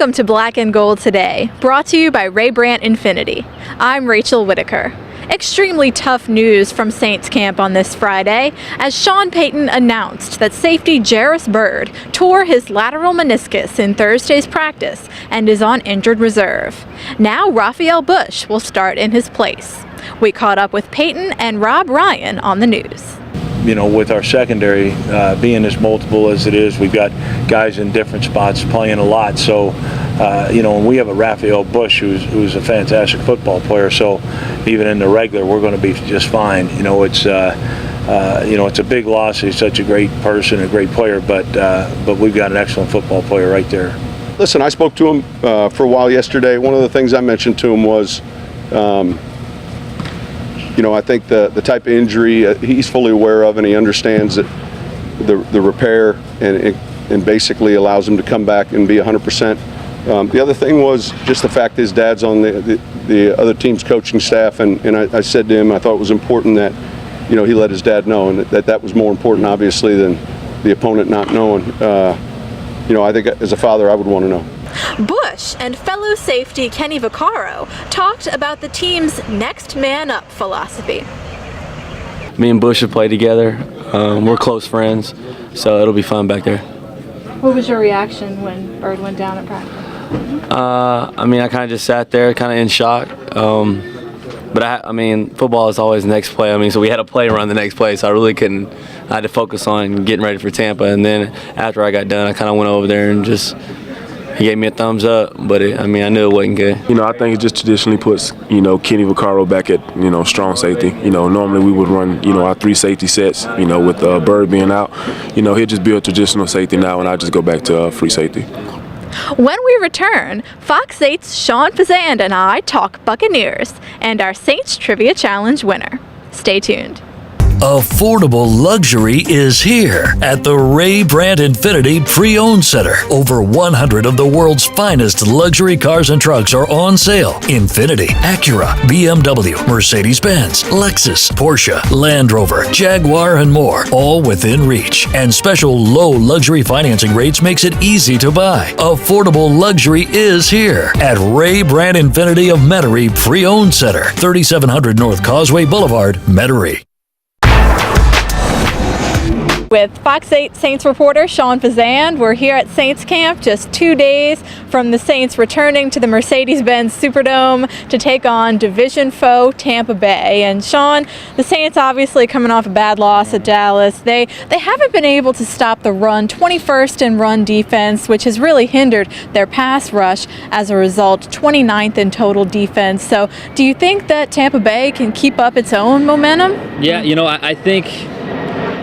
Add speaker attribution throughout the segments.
Speaker 1: Welcome to Black and Gold Today, brought to you by Ray Brandt Infinity. I'm Rachel Whittaker. Extremely tough news from Saints camp on this Friday, as Sean Payton announced that safety Jairus Byrd tore his lateral meniscus in Thursday's practice and is on injured reserve. Now Raphael Bush will start in his place. We caught up with Payton and Rob Ryan on the news.
Speaker 2: You know, with our secondary being as multiple as it is, we've got guys in different spots playing a lot. So, you know, and we have a Raphael Bush who's a fantastic football player. So, even in the regular, we're going to be just fine. You know, it's a big loss. He's such a great person, a great player, but we've got an excellent football player right there.
Speaker 3: Listen, I spoke to him for a while yesterday. One of the things I mentioned to him was, you know, I think the type of injury he's fully aware of, and he understands that the repair and basically allows him to come back and be 100%. The other thing was just the fact his dad's on the other team's coaching staff, and I said to him I thought it was important that, you know, he let his dad know, and that was more important obviously than the opponent not knowing. You know, I think as a father I would want to know.
Speaker 1: Bush and fellow safety Kenny Vaccaro talked about the team's next man up philosophy.
Speaker 4: Me and Bush have played together. We're close friends, so it'll be fun back there.
Speaker 1: What was your reaction when Bird went down at practice?
Speaker 4: I mean, I kind of just sat there, kind of in shock. But I mean, football is always the next play. I mean, so we had a play run the next play, so I really couldn't. I had to focus on getting ready for Tampa, and then after I got done, I kind of went over there and just. He gave me a thumbs up, but I mean, I knew it wasn't good.
Speaker 5: You know, I think it just traditionally puts, you know, Kenny Vaccaro back at, you know, strong safety. You know, normally we would run, you know, our 3 safety sets, you know, with Bird being out. You know, he'll just be a traditional safety now, and I just go back to free safety.
Speaker 1: When we return, Fox 8's Sean Fazende and I talk Buccaneers and our Saints Trivia Challenge winner. Stay tuned.
Speaker 6: Affordable luxury is here at the Ray Brandt Infinity Pre-Owned Center. Over 100 of the world's finest luxury cars and trucks are on sale. Infiniti, Acura, BMW, Mercedes-Benz, Lexus, Porsche, Land Rover, Jaguar, and more, all within reach. And special low luxury financing rates makes it easy to buy. Affordable luxury is here at Ray Brandt Infinity of Metairie Pre-Owned Center, 3700 North Causeway Boulevard, Metairie.
Speaker 1: With Fox 8 Saints reporter Sean Fazende. We're here at Saints camp just 2 days from the Saints returning to the Mercedes-Benz Superdome to take on division foe Tampa Bay. And Sean, the Saints obviously coming off a bad loss at Dallas. They haven't been able to stop the run, 21st in run defense, which has really hindered their pass rush. As a result, 29th in total defense. So do you think that Tampa Bay can keep up its own momentum?
Speaker 7: Yeah, you know, I think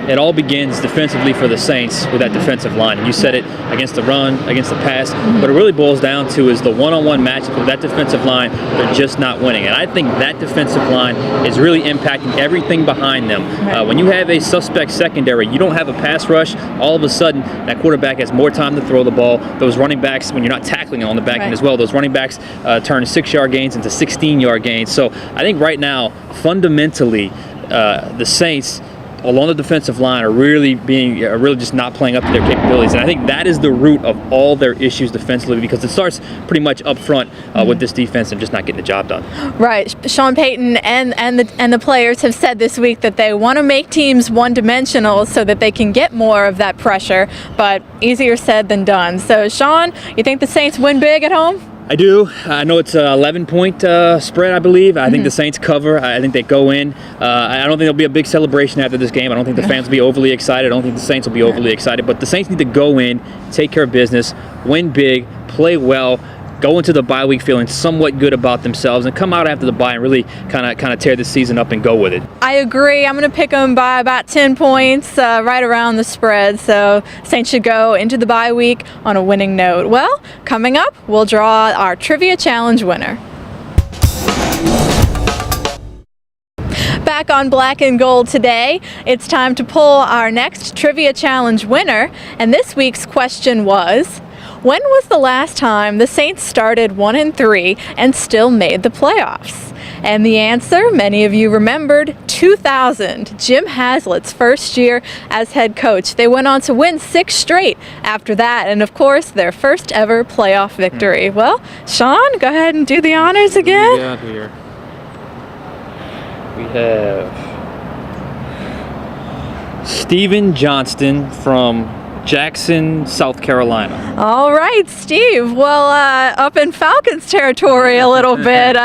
Speaker 7: it all begins defensively for the Saints with that defensive line. And you said it, against the run, against the pass. What it really boils down to is the one-on-one matchup with that defensive line. They're just not winning. And I think that defensive line is really impacting everything behind them. When you have a suspect secondary, you don't have a pass rush, all of a sudden that quarterback has more time to throw the ball. Those running backs, when you're not tackling on the back end as well, those running backs turn 6-yard gains into 16-yard gains. So I think right now, fundamentally, the Saints along the defensive line are really just not playing up to their capabilities, and I think that is the root of all their issues defensively, because it starts pretty much up front with this defense and just not getting the job done.
Speaker 1: Right. Sean Payton and the players have said this week that they want to make teams one-dimensional so that they can get more of that pressure, but easier said than done. So, Sean, you think the Saints win big at home?
Speaker 7: I do. I know it's an 11-point spread, I believe. I think the Saints cover. I think they go in. I don't think there'll be a big celebration after this game. I don't think the fans will be overly excited. I don't think the Saints will be overly excited. But the Saints need to go in, take care of business, win big, play well, go into the bye week feeling somewhat good about themselves, and come out after the bye and really kind of tear the season up and go with it.
Speaker 1: I agree. I'm going to pick them by about 10 points, right around the spread. So Saints should go into the bye week on a winning note. Well, coming up, we'll draw our Trivia Challenge winner. Back on Black and Gold today, it's time to pull our next Trivia Challenge winner. And this week's question was, When was the last time the Saints started 1-3 and still made the playoffs? And the answer, many of you remembered, 2000, Jim Haslett's first year as head coach. They went on to win 6 straight after that, and of course, their first ever playoff victory. Well, Sean, go ahead and do the honors again.
Speaker 7: Yeah, here. We have Steven Johnston from Jackson, South Carolina.
Speaker 1: All right, Steve. Well, up in Falcons territory a little bit.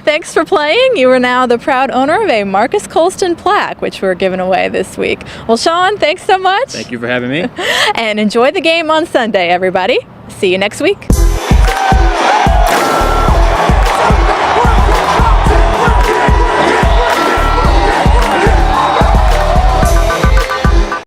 Speaker 1: Thanks for playing. You are now the proud owner of a Marcus Colston plaque, which we're giving away this week. Well, Sean, thanks so much.
Speaker 7: Thank you for having me.
Speaker 1: And enjoy the game on Sunday, everybody. See you next week.